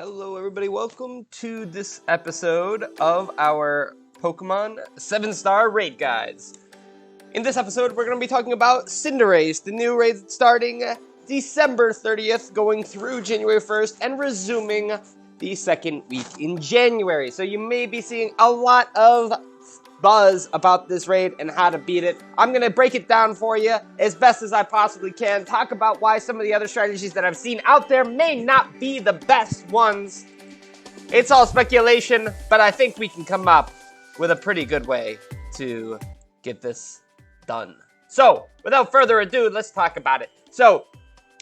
Hello everybody, welcome to this episode of our Pokemon 7-star raid guides. In this episode, we're going to be talking about Cinderace, the new raid starting December 30th, going through January 1st, and resuming the second week in January. So you may be seeing a lot of buzz about this raid and how to beat it. I'm going to break it down for you as best as I possibly can, talk about why some of the other strategies that I've seen out there may not be the best ones. It's all speculation, but I think we can come up with a pretty good way to get this done. So, without further ado, let's talk about it. So,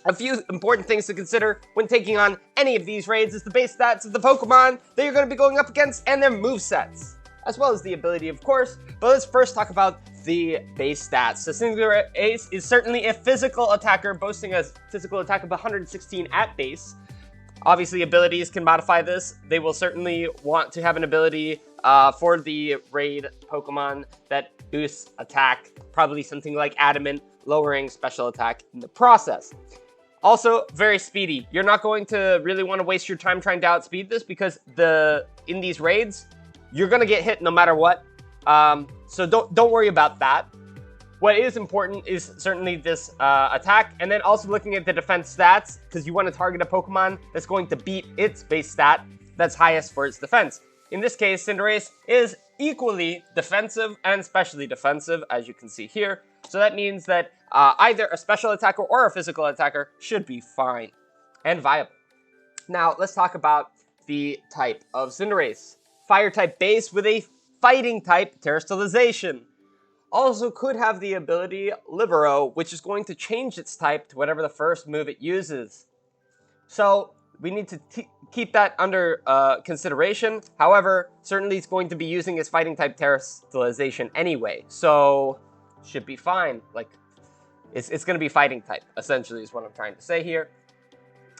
a few important things to consider when taking on any of these raids is the base stats of the Pokemon that you're going to be going up against and their movesets, as well as the ability, of course. But let's first talk about the base stats. So Cinderace is certainly a physical attacker, boasting a physical attack of 116 at base. Obviously, abilities can modify this. They will certainly want to have an ability for the raid Pokemon that boosts attack, probably something like Adamant, lowering special attack in the process. Also, very speedy. You're not going to really want to waste your time trying to outspeed this because in these raids, you're going to get hit no matter what. So don't worry about that. What is important is certainly this attack, and then also looking at the defense stats, because you want to target a Pokemon that's going to beat its base stat that's highest for its defense. In this case, Cinderace is equally defensive and specially defensive, as you can see here. So that means that either a special attacker or a physical attacker should be fine and viable. Now, let's talk about the type of Cinderace. Fire type base with a fighting type terrestrialization. Also could have the ability Libero, which is going to change its type to whatever the first move it uses. So we need to keep that under consideration. However, certainly it's going to be using its fighting type terrestrialization anyway. So should be fine. Like it's going to be fighting type, essentially, is what I'm trying to say here.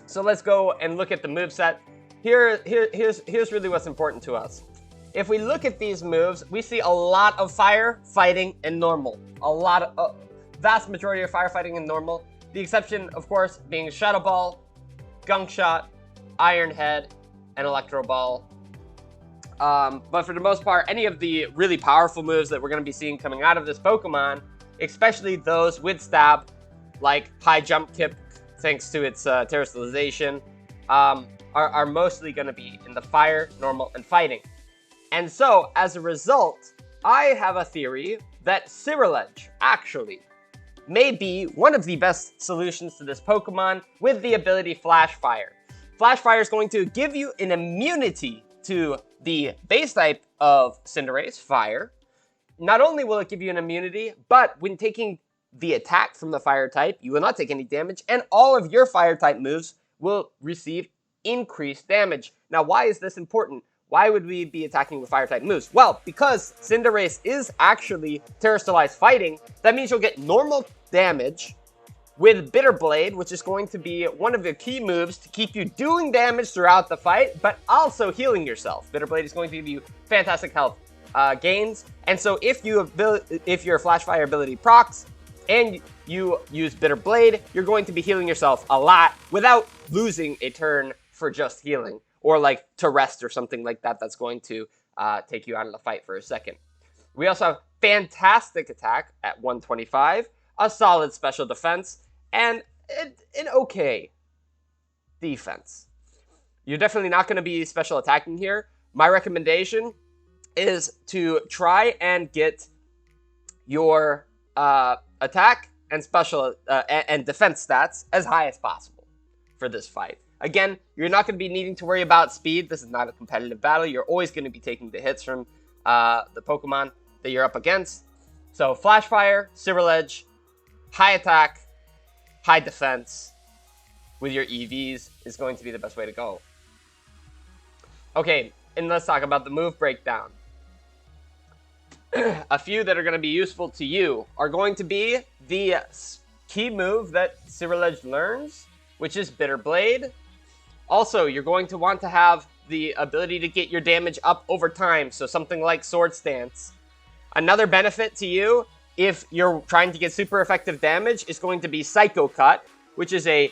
So let's go and look at the moveset. Here's really what's important to us. If we look at these moves, we see a lot of fire, fighting, and normal. Vast majority of firefighting and normal. The exception, of course, being Shadow Ball, Gunk Shot, Iron Head, and Electro Ball. But for the most part, any of the really powerful moves that we're going to be seeing coming out of this Pokemon, especially those with Stab, like High Jump Kick, thanks to its terrestrialization, are mostly going to be in the fire, normal, and fighting. And so, as a result, I have a theory that Cinderace actually may be one of the best solutions to this Pokemon with the ability Flash Fire. Flash Fire is going to give you an immunity to the base type of Cinderace, Fire. Not only will it give you an immunity, but when taking the attack from the Fire type, you will not take any damage, and all of your Fire type moves will receive increased damage. Now, why is this important? Why would we be attacking with Fire-type moves? Well, because Cinderace is actually terrestrialized fighting, that means you'll get normal damage with Bitter Blade, which is going to be one of the key moves to keep you doing damage throughout the fight, but also healing yourself. Bitter Blade is going to give you fantastic health gains, and so if your Flash Fire ability procs and you use Bitter Blade, you're going to be healing yourself a lot without losing a turn for just healing, or like to rest or something like that that's going to take you out of the fight for a second. We also have fantastic attack at 125, a solid special defense, and an okay defense. You're definitely not going to be special attacking here. My recommendation is to try and get your attack and special and defense stats as high as possible for this fight. Again, you're not going to be needing to worry about speed. This is not a competitive battle. You're always going to be taking the hits from the Pokemon that you're up against. So Flash Fire, Cinderace, high attack, high defense with your EVs is going to be the best way to go. Okay, and let's talk about the move breakdown. A few that are going to be useful to you are going to be the key move that Cinderace learns, which is Bitter Blade. Also, you're going to want to have the ability to get your damage up over time, so something like Sword Stance. Another benefit to you, if you're trying to get super effective damage, is going to be Psycho Cut, which is a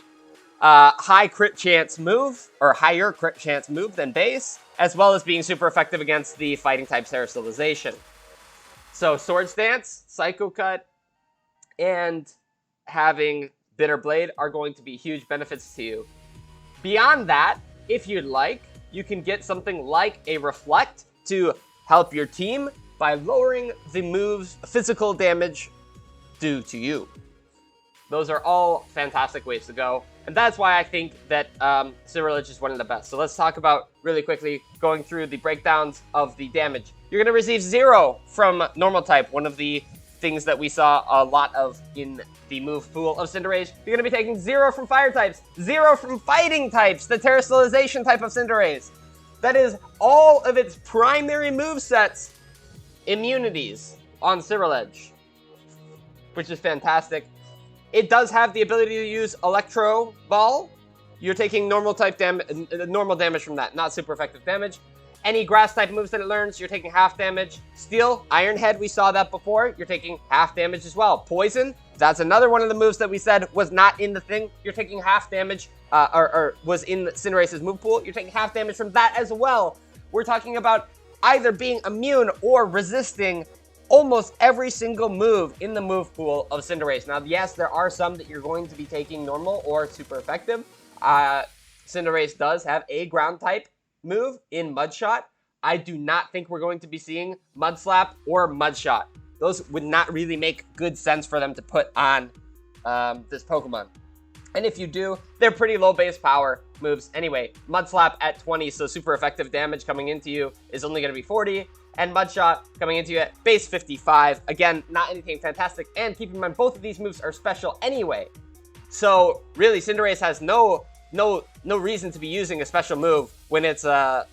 high crit chance move, or higher crit chance move than base, as well as being super effective against the fighting type Terastallization. So Swords Dance, Psycho Cut, and having Bitter Blade are going to be huge benefits to you. Beyond that, if you'd like, you can get something like a Reflect to help your team by lowering the move's physical damage due to you. Those are all fantastic ways to go, and that's why I think that Cinderace is one of the best. So let's talk about, really quickly, going through the breakdowns of the damage. You're going to receive 0 from Normal type, one of the things that we saw a lot of in the move pool of Cinderace. You're going to be taking 0 from Fire types, 0 from Fighting types, the Terastallization type of Cinderace. That is all of its primary movesets immunities on Cinderace, which is fantastic. It does have the ability to use Electro Ball. You're taking normal damage from that, not super effective damage. Any grass type moves that it learns, you're taking half damage. Steel, Iron Head, we saw that before. You're taking half damage as well. Poison, that's another one of the moves that we said was not in the thing. You're taking half damage, or was in Cinderace's move pool. You're taking half damage from that as well. We're talking about either being immune or resisting almost every single move in the move pool of Cinderace. Now, yes, there are some that you're going to be taking normal or super effective. Cinderace does have a ground type move in Mud Shot. I do not think we're going to be seeing Mud Slap or Mud Shot. Those would not really make good sense for them to put on this Pokemon. And if you do, they're pretty low base power moves anyway. Mud Slap at 20, so super effective damage coming into you is only going to be 40. And Mud Shot coming into you at base 55. Again, not anything fantastic. And keep in mind, both of these moves are special anyway. So really, Cinderace has no reason to be using a special move when its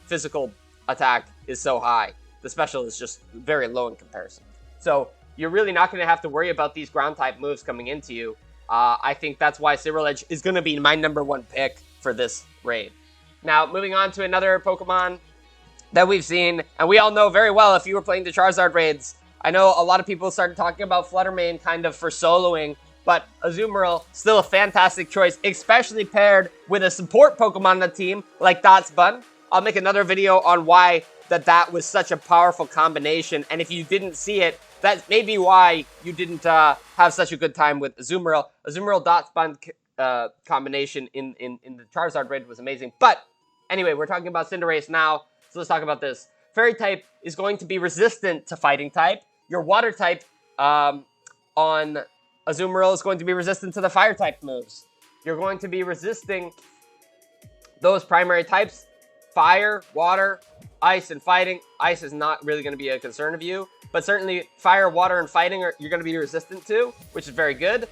physical attack is so high. The special is just very low in comparison. So you're really not going to have to worry about these ground type moves coming into you. I think that's why Cinderace is going to be my #1 pick for this raid. Now, moving on to another Pokemon that we've seen, and we all know very well if you were playing the Charizard raids. I know a lot of people started talking about Flutter Mane kind of for soloing, but Azumarill, still a fantastic choice, especially paired with a support Pokemon on the team like Bun. I'll make another video on why that was such a powerful combination, and if you didn't see it, that may be why you didn't have such a good time with Azumarill. Azumarill Bun combination in the Charizard raid was amazing. But anyway, we're talking about Cinderace now, so let's talk about this. Fairy type is going to be resistant to Fighting type. Your Water type on Azumarill is going to be resistant to the Fire type moves. You're going to be resisting those primary types: Fire, Water, Ice, and Fighting. Ice is not really going to be a concern of you, but certainly Fire, Water, and Fighting you're going to be resistant to, which is very good.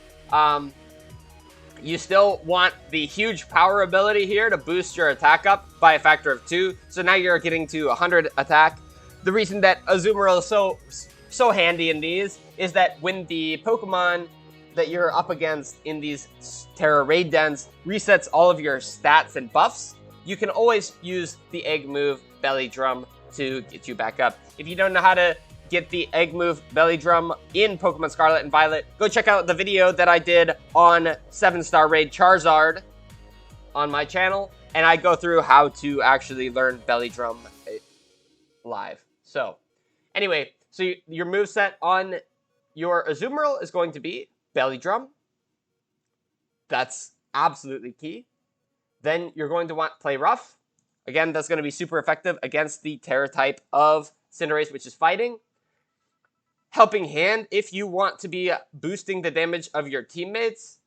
You still want the huge power ability here to boost your attack up by a factor of 2. So now you're getting to 100 attack. The reason that Azumarill is so handy in these is that when the Pokemon that you're up against in these Terra Raid Dens resets all of your stats and buffs, you can always use the Egg move, Belly Drum, to get you back up. If you don't know how to get the Egg move, Belly Drum in Pokemon Scarlet and Violet, go check out the video that I did on 7-star raid Charizard on my channel, and I go through how to actually learn Belly Drum live. So anyway, so your moveset on your Azumarill is going to be Belly Drum. That's absolutely key. Then you're going to want Play Rough. Again, that's going to be super effective against the Terra type of Cinderace, which is Fighting. Helping Hand if you want to be boosting the damage of your teammates.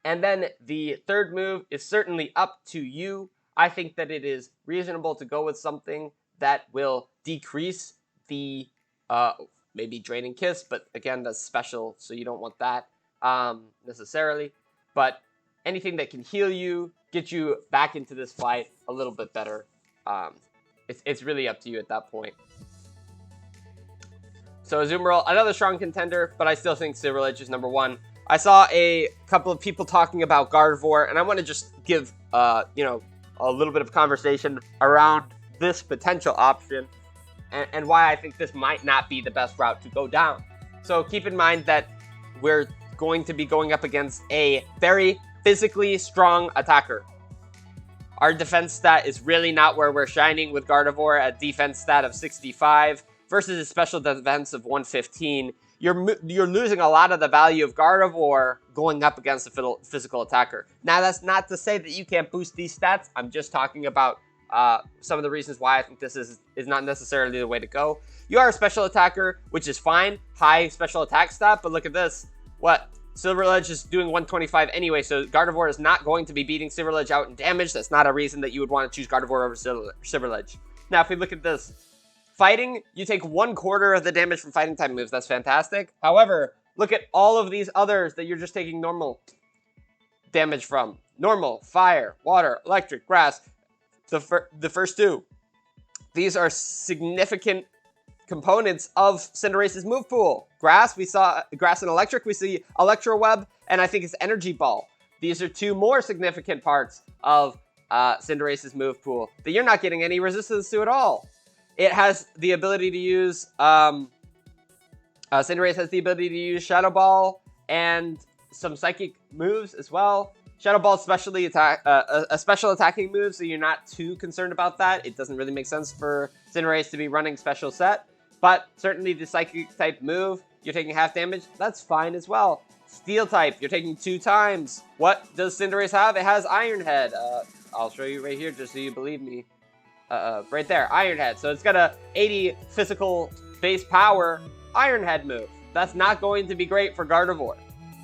And then the third move is certainly up to you. I think that it is reasonable to go with something that will decrease the maybe Draining Kiss, but again, that's special, so you don't want that necessarily. But anything that can heal you, get you back into this fight a little bit better, it's really up to you at that point. So Azumarill, another strong contender, but I still think Cinderace is #1. I saw a couple of people talking about Gardevoir, and I want to just give, a little bit of conversation around this potential option and why I think this might not be the best route to go down. So keep in mind that we're going to be going up against a very physically strong attacker. Our defense stat is really not where we're shining with Gardevoir at defense stat of 65 versus a special defense of 115. You're losing a lot of the value of Gardevoir going up against a physical attacker. Now, that's not to say that you can't boost these stats. I'm just talking about some of the reasons why I think this is not necessarily the way to go. You are a special attacker, which is fine. High special attack stat, but look at this. What? Silverledge is doing 125 anyway, so Gardevoir is not going to be beating Silverledge out in damage. That's not a reason that you would want to choose Gardevoir over Silverledge. Now, if we look at this. Fighting, you take 1/4 of the damage from fighting type moves. That's fantastic. However, look at all of these others that you're just taking normal damage from. Normal, fire, water, electric, grass. The first two. These are significant components of Cinderace's move pool. Grass, we saw grass and electric. We see Electro Web, and I think it's Energy Ball. These are two more significant parts of Cinderace's move pool that you're not getting any resistance to at all. It has the ability to use, Cinderace has the ability to use Shadow Ball and some Psychic moves as well. Shadow Ball especially a special attacking move, so you're not too concerned about that. It doesn't really make sense for Cinderace to be running special set, but certainly the Psychic type move, you're taking half damage, that's fine as well. Steel type, you're taking 2 times. What does Cinderace have? It has Iron Head. I'll show you right here just so you believe me. Right there, Iron Head. So it's got a 80 physical base power Iron Head move. That's not going to be great for Gardevoir.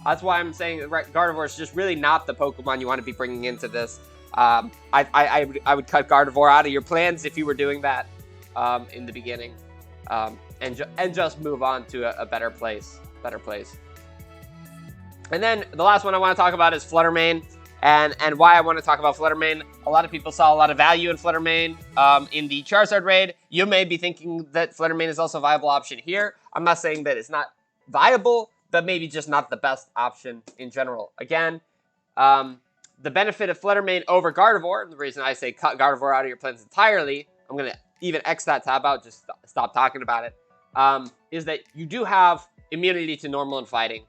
That's why I'm saying Gardevoir is just really not the Pokemon you want to be bringing into this. I would cut Gardevoir out of your plans if you were doing that in the beginning, and just move on to a better place. And then the last one I want to talk about is Flutter Mane. And why I want to talk about Flutter Mane. A lot of people saw a lot of value in Flutter Mane in the Charizard raid. You may be thinking that Flutter Mane is also a viable option here. I'm not saying that it's not viable, but maybe just not the best option in general. Again, the benefit of Flutter Mane over Gardevoir, and the reason I say cut Gardevoir out of your plans entirely, I'm going to even X that tab out, just stop talking about it, is that you do have immunity to normal and fighting,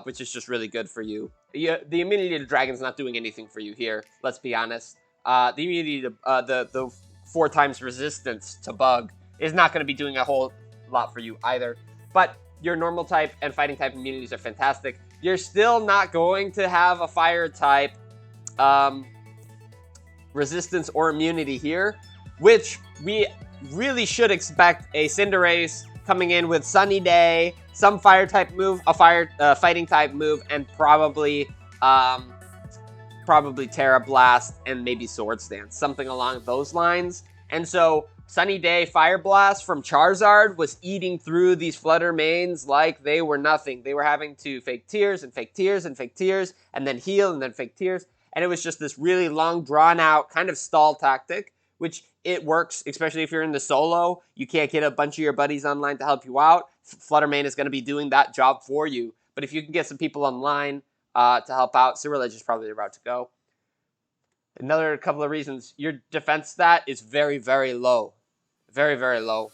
which is just really good for you. The immunity to Dragon's not doing anything for you here, let's be honest. The immunity to the 4 times resistance to Bug is not going to be doing a whole lot for you either. But your normal type and fighting type immunities are fantastic. You're still not going to have a fire type resistance or immunity here, which we really should expect a Cinderace coming in with Sunny Day, some fire type move, a fighting type move, and probably Terra Blast and maybe Sword Stance, something along those lines. And so Sunny Day Fire Blast from Charizard was eating through these Flutter Manes like they were nothing. They were having to fake tears and fake tears and fake tears and then heal and then fake tears. And it was just this really long, drawn out kind of stall tactic, which it works, especially if you're in the solo. You can't get a bunch of your buddies online to help you out. Flutter Mane is going to be doing that job for you. But if you can get some people online to help out, Silverledge is probably the route to go. Another couple of reasons. Your defense stat is very, very low. Very, very low.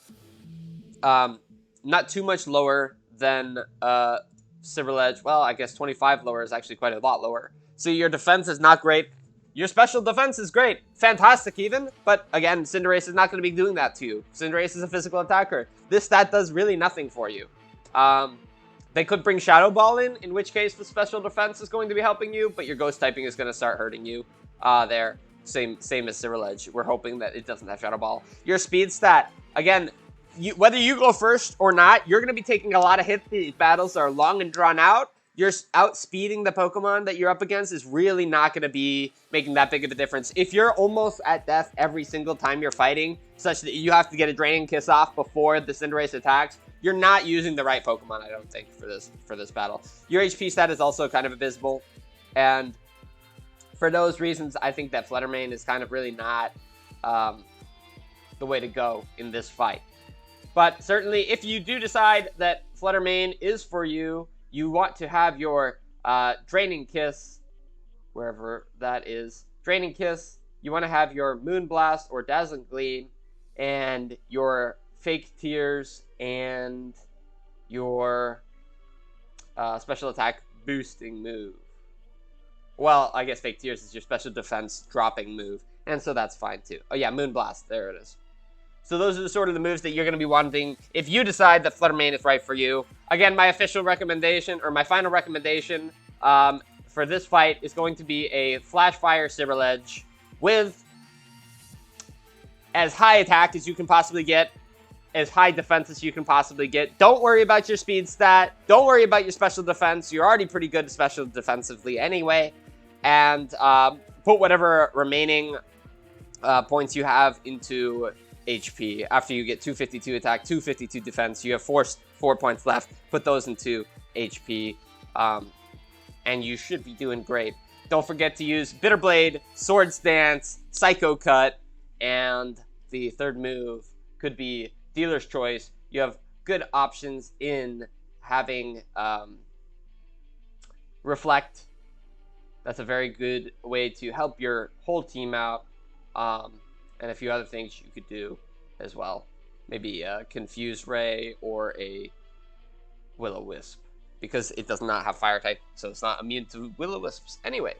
Not too much lower than Silverledge. Well, I guess 25 lower is actually quite a lot lower. So your defense is not great. Your special defense is great. Fantastic even. But again, Cinderace is not going to be doing that to you. Cinderace is a physical attacker. This stat does really nothing for you. They could bring Shadow Ball in which case the special defense is going to be helping you, but your ghost typing is going to start hurting you there. Same as Silverledge. We're hoping that it doesn't have Shadow Ball. Your speed stat, again, whether you go first or not, you're going to be taking a lot of hits. These battles are long and drawn out. You're outspeeding the Pokemon that you're up against is really not going to be making that big of a difference. If you're almost at death every single time you're fighting, such that you have to get a Draining Kiss off before the Cinderace attacks, you're not using the right Pokemon, I don't think, for this battle. Your HP stat is also kind of abysmal, and for those reasons, I think that Flutter Mane is kind of really not the way to go in this fight. But certainly, if you do decide that Flutter Mane is for you, you want to have your Draining Kiss, wherever that is, Draining Kiss, you want to have your Moonblast or Dazzling Gleam, and your Fake Tears, and your special attack boosting move. Well, I guess Fake Tears is your special defense dropping move, and so that's fine too. Oh yeah, Moonblast, there it is. So those are the sort of the moves that you're going to be wanting if you decide that Flutter Mane is right for you. Again, my official recommendation, or my final recommendation for this fight is going to be a Flash Fire Cinderace with as high attack as you can possibly get, as high defense as you can possibly get. Don't worry about your speed stat. Don't worry about your special defense. You're already pretty good special defensively anyway. And put whatever remaining points you have into HP. After you get 252 attack, 252 defense, you have four points left. Put those into HP, and you should be doing great. Don't forget to use Bitter Blade, Swords Dance, Psycho Cut, and the third move could be Dealer's Choice. You have good options in having Reflect. That's a very good way to help your whole team out. And a few other things you could do as well. Maybe a Confuse Ray or a Will-O-Wisp, because it does not have Fire type, so it's not immune to Will-O-Wisps. Anyway,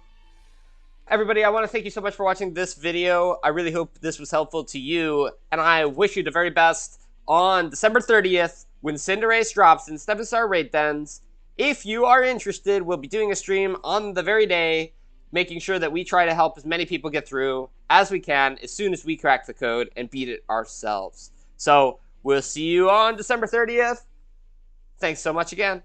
everybody, I want to thank you so much for watching this video. I really hope this was helpful to you, and I wish you the very best on December 30th when Cinderace drops in 7-star rate dens. If you are interested, we'll be doing a stream on the very day, making sure that we try to help as many people get through as we can as soon as we crack the code and beat it ourselves. So we'll see you on December 30th. Thanks so much again.